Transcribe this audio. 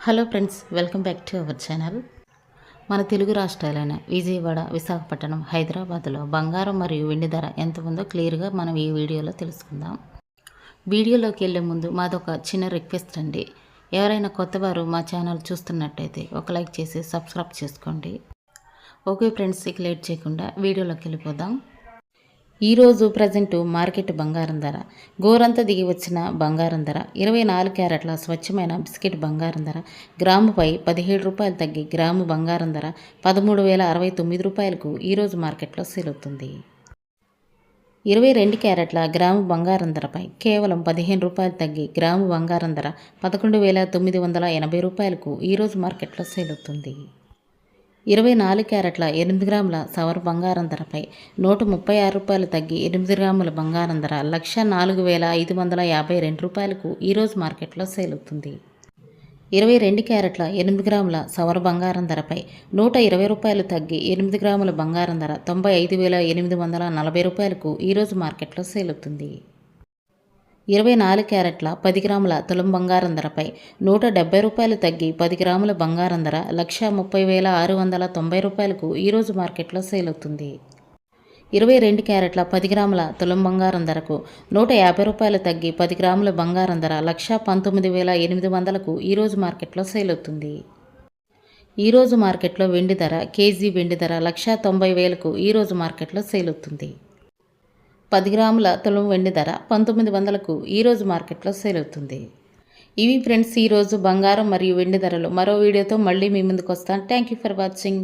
Hello friends, welcome back to our channel. మన తెలుగు రాష్ట్రాలైన విజయవాడ, విశాఖపట్నం, హైదరాబాద్లో బంగారం మరియు వెండి ధర ఎంత ఉందో క్లియర్గా మనం ఈ వీడియోలో తెలుసుకుందాం. వీడియోలోకి వెళ్ళే ముందు మాదొక చిన్న రిక్వెస్ట్ అండి. ఎవరైనా కొత్తవారు మా ఛానల్ చూస్తున్నట్టయితే ఒక లైక్ చేసి సబ్స్క్రైబ్ చేసుకోండి. ఓకే ఫ్రెండ్స్, ఇక లేట్ చేయకుండా వీడియోలోకి వెళ్ళిపోదాం. ఈరోజు ప్రజెంటు మార్కెట్ బంగారం ధర, గోరంతా దిగి వచ్చిన బంగారం ధర, 24 క్యారెట్ల స్వచ్ఛమైన బిస్కెట్ బంగారం ధర గ్రాముపై 17 రూపాయలు తగ్గి గ్రాము బంగారం ధర 13,069 రూపాయలకు ఈరోజు మార్కెట్లో సేల్ అవుతుంది. 22 క్యారెట్ల గ్రాము బంగారం ధరపై కేవలం 15 రూపాయలు తగ్గి గ్రాము బంగారం ధర 11,980 రూపాయలకు ఈరోజు మార్కెట్లో సేల్ అవుతుంది. 24 క్యారెట్ల 8 గ్రాముల సవర్ బంగారం ధరపై 136 రూపాయలు తగ్గి 8 గ్రాముల బంగారం ధర 1,04,552 రూపాయలకు ఈరోజు మార్కెట్లో సేల్ అవుతుంది. 22 క్యారెట్ల 8 గ్రాముల సవర్ బంగారం ధరపై 120 రూపాయలు తగ్గి 8 గ్రాముల బంగారం ధర 95,840 రూపాయలకు ఈరోజు మార్కెట్లో సేల్ అవుతుంది. 24 క్యారెట్ల 10 గ్రాముల తులం బంగారం ధరపై 170 రూపాయలు తగ్గి 10 గ్రాముల బంగారం ధర 1,30,690 రూపాయలకు ఈరోజు మార్కెట్లో సేల్ అవుతుంది. 22 క్యారెట్ల 10 గ్రాముల తులం బంగారం ధరకు 150 రూపాయలు తగ్గి 10 గ్రాముల బంగారం ధర 1,19,800కు ఈరోజు మార్కెట్లో సేల్ అవుతుంది. ఈరోజు మార్కెట్లో వెండి ధర, కేజీ వెండి ధర 1,90,000కు ఈరోజు మార్కెట్లో సేల్ అవుతుంది. 10 గ్రాముల తులం వెండి ధర 1,900కు ఈరోజు మార్కెట్లో సేల్ అవుతుంది. ఇవి ఫ్రెండ్స్ ఈరోజు బంగారం మరియు వెండి ధరలు. మరో వీడియోతో మళ్ళీ మీ ముందుకు వస్తాను. Thank you for watching.